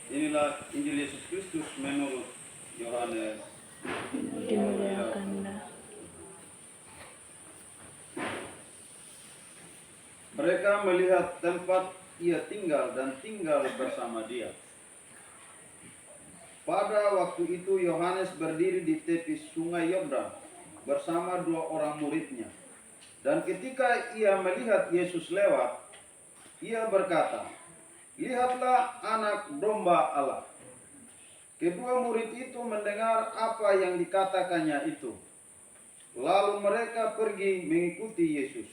Inilah Injil Yesus Kristus menurut Yohanes. Dimuliakanlah. Mereka melihat tempat ia tinggal dan tinggal bersama dia. Pada waktu itu Yohanes berdiri di tepi sungai Yordan bersama 2 orang muridnya. Dan ketika ia melihat Yesus lewat, ia berkata, "Lihatlah anak domba Allah." Kedua murid itu mendengar apa yang dikatakannya itu. Lalu mereka pergi mengikuti Yesus.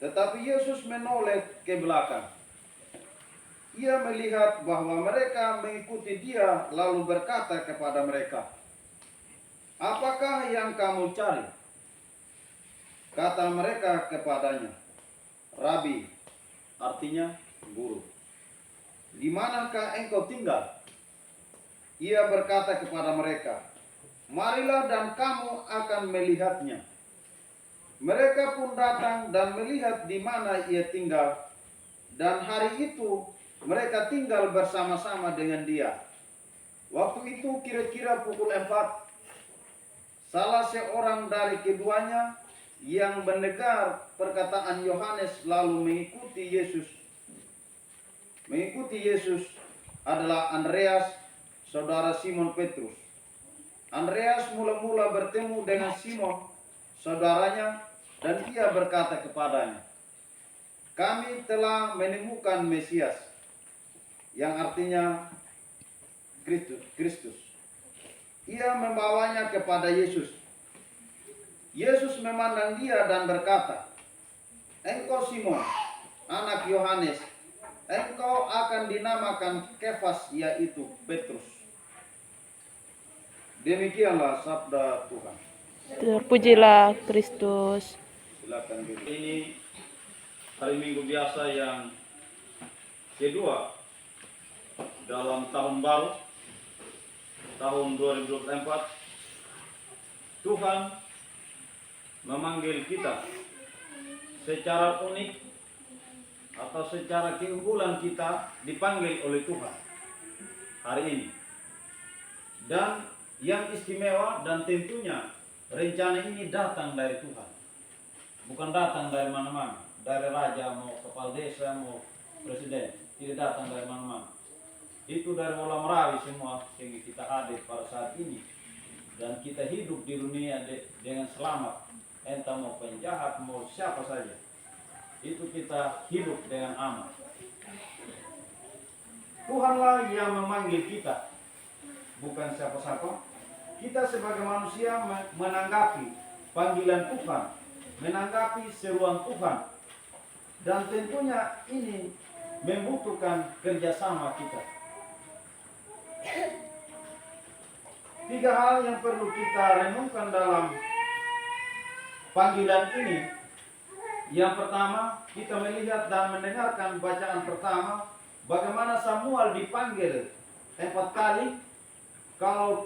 Tetapi Yesus menoleh ke belakang. Ia melihat bahwa mereka mengikuti dia, lalu berkata kepada mereka, "Apakah yang kamu cari?" Kata mereka kepadanya, "Rabi," artinya guru, "di manakah engkau tinggal?" Ia berkata kepada mereka, "Marilah dan kamu akan melihatnya." Mereka pun datang dan melihat di mana ia tinggal, dan hari itu mereka tinggal bersama-sama dengan dia. Waktu itu kira-kira pukul 4, salah seorang dari keduanya yang mendengar perkataan Yohanes lalu mengikuti Yesus adalah Andreas, saudara Simon Petrus. Andreas mula-mula bertemu dengan Simon, saudaranya, dan ia berkata kepadanya, "Kami telah menemukan Mesias," yang artinya Kristus. Ia membawanya kepada Yesus. Yesus memandang dia dan berkata, "Engkau Simon, anak Yohanes, engkau akan dinamakan Kefas, yaitu Petrus." Demikianlah sabda Tuhan. Terpujilah Kristus. Silakan duduk. Ini hari Minggu biasa yang kedua dalam tahun baru, tahun 2024. Tuhan memanggil kita secara unik atau secara keunggulan, kita dipanggil oleh Tuhan hari ini. Dan yang istimewa dan tentunya rencana ini datang dari Tuhan. Bukan datang dari mana-mana, dari raja, mau kepala desa, mau presiden, tidak datang dari mana-mana. Itu dari Wola Merawi semua, sehingga kita hadir pada saat ini. Dan kita hidup di dunia dengan selamat. Entah mau penjahat, mau siapa saja, itu kita hidup dengan aman. Tuhanlah yang memanggil kita, bukan siapa-siapa. Kita sebagai manusia menanggapi panggilan Tuhan, menanggapi seruan Tuhan, dan tentunya ini membutuhkan kerjasama kita. 3 hal yang perlu kita renungkan dalam panggilan ini. Yang pertama, kita melihat dan mendengarkan bacaan pertama, bagaimana Samuel dipanggil 4 kali. Kalau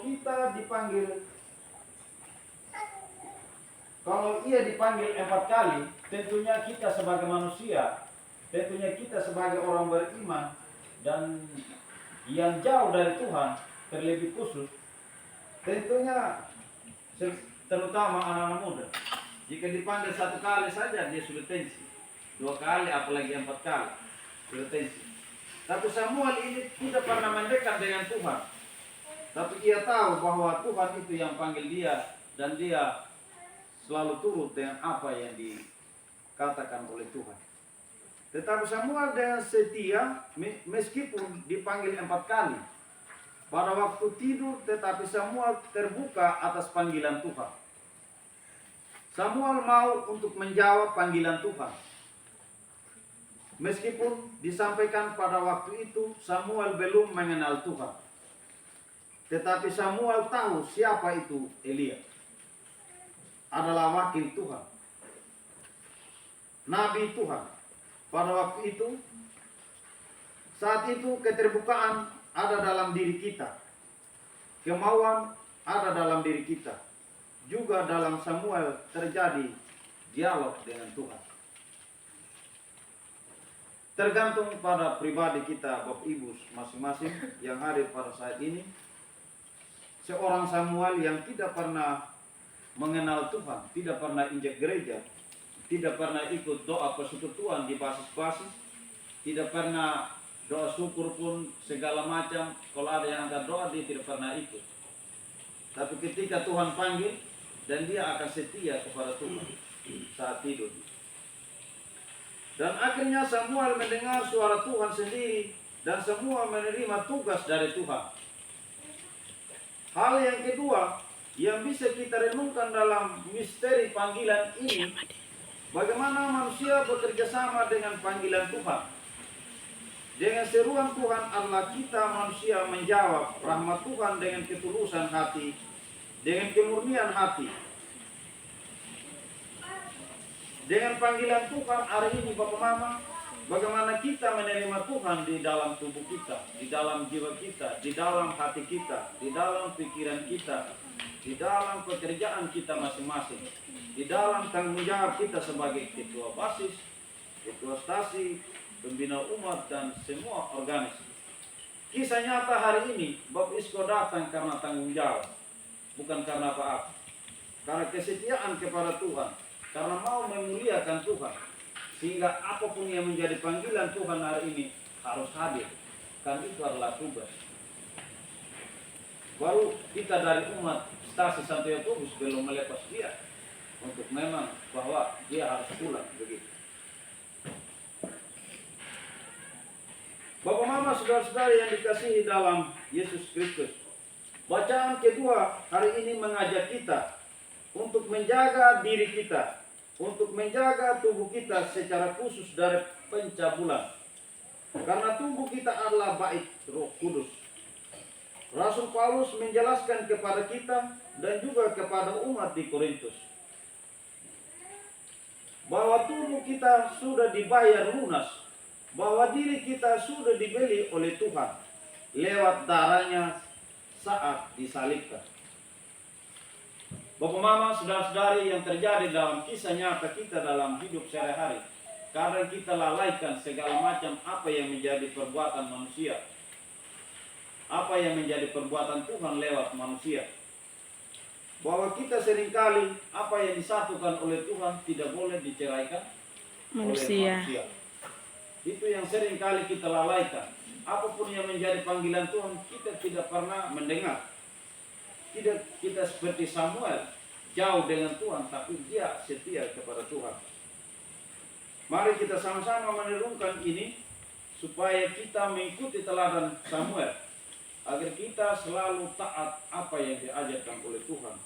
ia dipanggil 4 kali, tentunya kita sebagai manusia, tentunya kita sebagai orang beriman dan yang jauh dari Tuhan, terlebih khusus, tentunya terutama anak-anak muda, jika dipanggil 1 kali saja dia sudah tensi, 2 kali apalagi 4 kali sudah tensi. Tapi Samuel ini tidak pernah mendekat dengan Tuhan, tapi ia tahu bahwa Tuhan itu yang panggil dia, dan dia selalu turut dengan apa yang dikatakan oleh Tuhan. Tetapi Samuel dengan setia, meskipun dipanggil 4 kali, pada waktu tidur tetapi Samuel terbuka atas panggilan Tuhan. Samuel mau untuk menjawab panggilan Tuhan. Meskipun disampaikan pada waktu itu Samuel belum mengenal Tuhan, tetapi Samuel tahu siapa itu Elia. Adalah wakil Tuhan, nabi Tuhan. Pada waktu itu, saat itu keterbukaan ada dalam diri kita, kemauan ada dalam diri kita. Juga dalam Samuel terjadi dialog dengan Tuhan. tergantung pada pribadi kita, Bapak Ibu masing-masing yang hadir pada saat ini. Seorang Samuel yang tidak pernah mengenal Tuhan, tidak pernah injak gereja, tidak pernah ikut doa persekutuan di basis-basis, tidak pernah doa syukur pun segala macam. Kalau ada yang angkat doa, dia tidak pernah ikut. Tapi ketika Tuhan panggil, dan dia akan setia kepada Tuhan saat tidur. Dan akhirnya Samuel mendengar suara Tuhan sendiri, dan semua menerima tugas dari Tuhan. Hal yang kedua yang bisa kita renungkan dalam misteri panggilan ini, bagaimana manusia bekerja sama dengan panggilan Tuhan. Dengan seruan Tuhan adalah kita manusia menjawab rahmat Tuhan dengan ketulusan hati, dengan kemurnian hati. Dengan panggilan Tuhan hari ini Bapak Mama, bagaimana kita menerima Tuhan di dalam tubuh kita, di dalam jiwa kita, di dalam hati kita, di dalam pikiran kita, di dalam pekerjaan kita masing-masing, di dalam tanggung jawab kita sebagai ketua basis, ketua stasi, pembina umat, dan semua organisasi. Kisah nyata hari ini, Bapak Isko datang karena tanggung jawab, bukan karena apa-apa. Karena kesetiaan kepada Tuhan, karena mau memuliakan Tuhan. Sehingga apapun yang menjadi panggilan Tuhan hari ini harus hadir. Kan itu adalah tugas. Baru kita dari umat stasi Santo Yakobus belum melepas dia untuk memang bahwa dia harus pulang begitu. Bapak Mama, saudara-saudara yang dikasihi dalam Yesus Kristus, bacaan kedua hari ini mengajak kita untuk menjaga diri kita, untuk menjaga tubuh kita secara khusus dari pencabulan. Karena tubuh kita adalah bait Roh Kudus. Rasul Paulus menjelaskan kepada kita dan juga kepada umat di Korintus bahwa tubuh kita sudah dibayar lunas, bahwa diri kita sudah dibeli oleh Tuhan lewat darahnya saat disalibkan. Bapak Mama, saudara-saudari yang terjadi dalam kisah nyata kita dalam hidup sehari-hari, karena kita lalaikan segala macam apa yang menjadi perbuatan manusia, apa yang menjadi perbuatan Tuhan lewat manusia. Bahwa kita seringkali apa yang disatukan oleh Tuhan tidak boleh diceraikan oleh manusia. Itu yang seringkali kita lalaikan. Apapun yang menjadi panggilan Tuhan, kita tidak pernah mendengar. Tidak kita seperti Samuel, jauh dengan Tuhan, tapi dia setia kepada Tuhan. Mari kita sama-sama merenungkan ini, supaya kita mengikuti teladan Samuel, agar kita selalu taat apa yang diajarkan oleh Tuhan.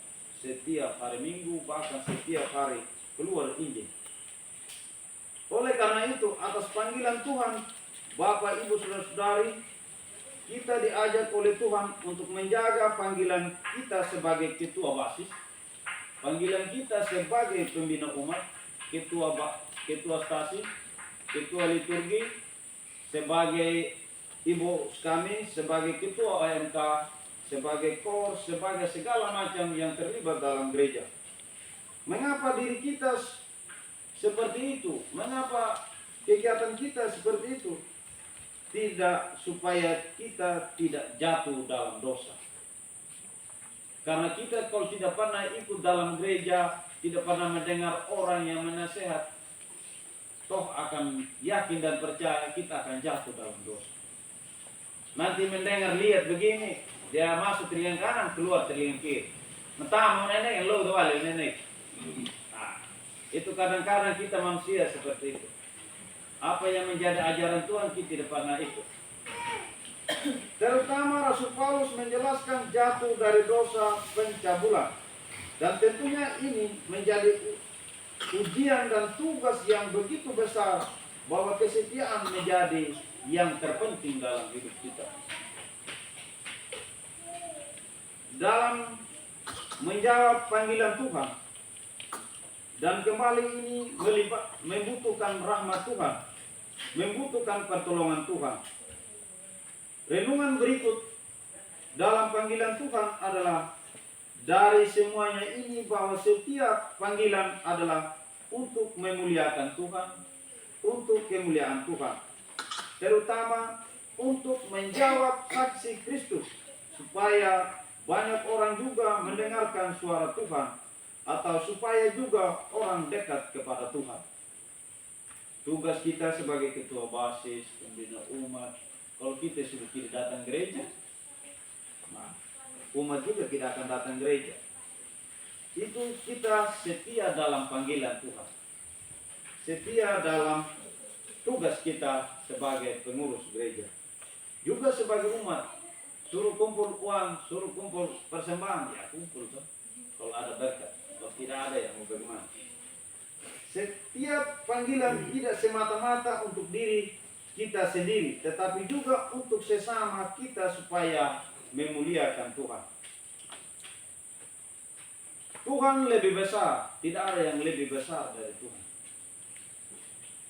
Setiap hari Minggu, bahkan setiap hari keluar Injil. Oleh karena itu, atas panggilan Tuhan, Bapak, Ibu, Saudara-saudari, kita diajak oleh Tuhan untuk menjaga panggilan kita sebagai ketua basis, panggilan kita sebagai pembina umat, ketua stasi, ketua liturgi, sebagai ibu kami, sebagai ketua AMK, sebagai kor, sebagai segala macam yang terlibat dalam gereja. Mengapa diri kita seperti itu? Mengapa kegiatan kita seperti itu? Tidak, supaya kita tidak jatuh dalam dosa. Karena kita kalau tidak pernah ikut dalam gereja, tidak pernah mendengar orang yang menasihat, toh akan yakin dan percaya kita akan jatuh dalam dosa. Nanti mendengar, lihat begini, dia masuk telinga kanan, keluar telinga kiri. Mentah mau nenek, lo balik nenek. Nah, itu kadang-kadang kita manusia seperti itu. Apa yang menjadi ajaran Tuhan kita tidak pernah ikut. Terutama Rasul Paulus menjelaskan jatuh dari dosa pencabulan. Dan tentunya ini menjadi ujian dan tugas yang begitu besar, bahwa kesetiaan menjadi yang terpenting dalam hidup kita. Dalam menjawab panggilan Tuhan, dan kembali ini membutuhkan rahmat Tuhan, membutuhkan pertolongan Tuhan. Renungan berikut dalam panggilan Tuhan adalah dari semuanya ini, bahwa setiap panggilan adalah untuk memuliakan Tuhan, untuk kemuliaan Tuhan. terutama untuk menjawab saksi Kristus, supaya banyak orang juga mendengarkan suara Tuhan, atau supaya juga orang dekat kepada Tuhan. Tugas kita sebagai ketua basis, pembina umat, kalau kita sudah tidak datang gereja, nah, umat juga tidak akan datang gereja. Itu kita setia dalam panggilan Tuhan, setia dalam tugas kita sebagai pengurus gereja. Juga sebagai umat, suruh kumpul uang, suruh kumpul persembahan, ya kumpul tuh. Kalau ada berkat, kalau tidak ada ya mau bagaimana. Setiap panggilan tidak semata-mata untuk diri kita sendiri, tetapi juga untuk sesama kita supaya memuliakan Tuhan. Tuhan lebih besar, tidak ada yang lebih besar dari Tuhan.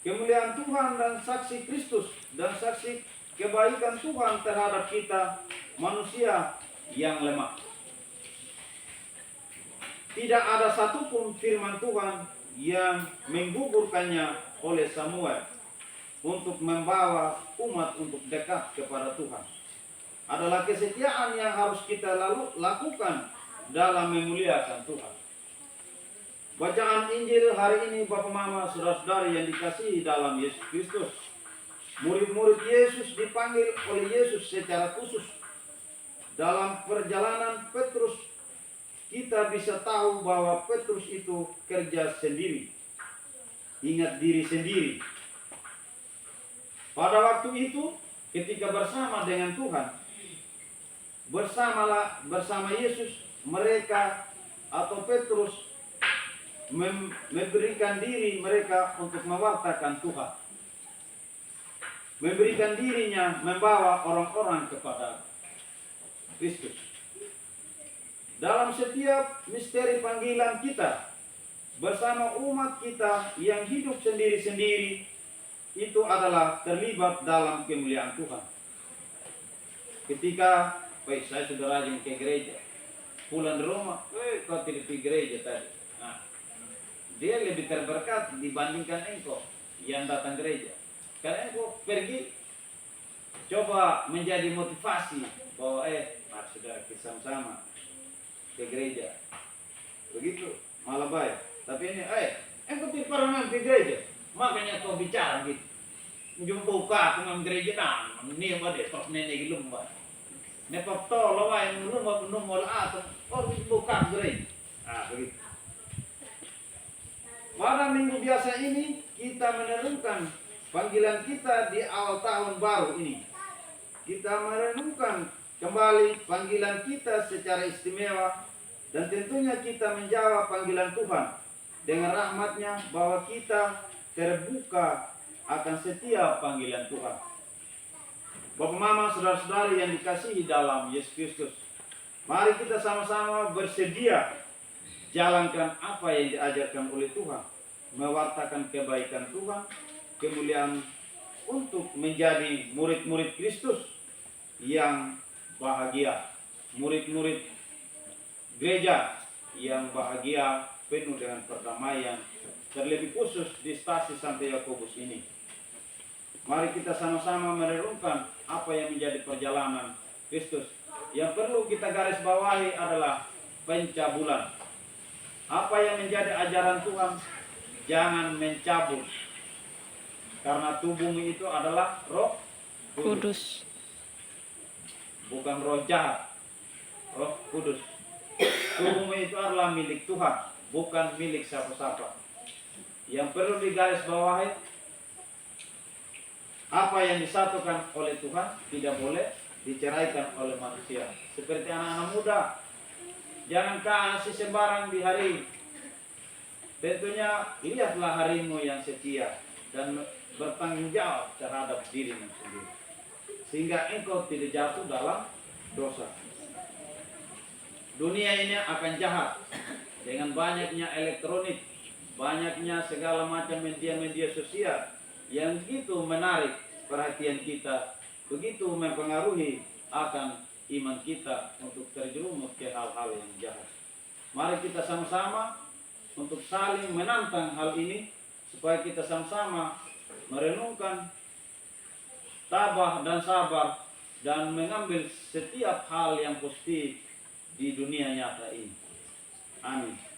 Kemuliaan Tuhan dan saksi Kristus dan saksi kebaikan Tuhan terhadap kita manusia yang lemah. Tidak ada satupun firman Tuhan yang menggugurkannya oleh Samuel untuk membawa umat untuk dekat kepada Tuhan. Adalah kesetiaan yang harus kita lakukan dalam memuliakan Tuhan. Bacaan Injil hari ini Bapak Mama Saudara-saudari yang dikasihi dalam Yesus Kristus. Murid-murid Yesus dipanggil oleh Yesus secara khusus. Dalam perjalanan Petrus, kita bisa tahu bahwa Petrus itu kerja sendiri, ingat diri sendiri. Pada waktu itu, ketika bersama dengan Tuhan, bersama Yesus, mereka atau Petrus memberikan diri mereka untuk mewartakan Tuhan, memberikan dirinya membawa orang-orang kepada Kristus. Dalam setiap misteri panggilan kita bersama umat kita yang hidup sendiri-sendiri, itu adalah terlibat dalam kemuliaan Tuhan. Ketika saya sudah rajin ke gereja, pulang di rumah, kau tidak pergi gereja tadi. Nah, dia lebih terberkat dibandingkan engkau yang datang gereja. Karena engkau pergi, coba menjadi motivasi bahwa mari saudara kita sama ke gereja. Begitu, malah baik. Tapi ini, engkau tidak pernah ke gereja, makanya kau bicara gitu. Jumpa aku ngam gereja nah, ini apa deh, tos nenek lumba. Nepap to lawai lumba penuh mola atau orang buka gereja. Ah begitu. Pada minggu biasa ini kita merenungkan panggilan kita di awal tahun baru ini. Kita merenungkan kembali panggilan kita secara istimewa dan tentunya kita menjawab panggilan Tuhan dengan rahmat-Nya bahwa kita terbuka akan setiap panggilan Tuhan. Bapak Mama, saudara-saudari yang dikasihi dalam Yesus Kristus, mari kita sama-sama bersedia jalankan apa yang diajarkan oleh Tuhan, mewartakan kebaikan Tuhan, kemuliaan untuk menjadi murid-murid Kristus yang bahagia, murid-murid gereja yang bahagia, penuh dengan perdamaian, terlebih khusus di stasi Santo Yakobus ini. Mari kita sama-sama merenungkan apa yang menjadi perjalanan Kristus. Yang perlu kita garis bawahi adalah pencabulan. Apa yang menjadi ajaran Tuhan, jangan mencabul. Karena tubuhmu itu adalah Roh Kudus. Bukan roh jahat, Roh Kudus. Tubuhmu itu adalah milik Tuhan, bukan milik siapa-siapa. Yang perlu digaris bawahi, apa yang disatukan oleh Tuhan tidak boleh diceraikan oleh manusia. Seperti anak-anak muda, jangan kasih sembarang di hari. Tentunya lihatlah harimu yang setia dan bertanggung jawab terhadap dirimu sendiri, sehingga engkau tidak jatuh dalam dosa. Dunia ini akan jahat dengan banyaknya elektronik, banyaknya segala macam media-media sosial yang begitu menarik perhatian kita, begitu mempengaruhi akan iman kita untuk terjerumus ke hal-hal yang jahat. Mari kita sama-sama untuk saling menantang hal ini, supaya kita sama-sama merenungkan tabah dan sabar, dan mengambil setiap hal yang positif di dunia nyata ini. Amin.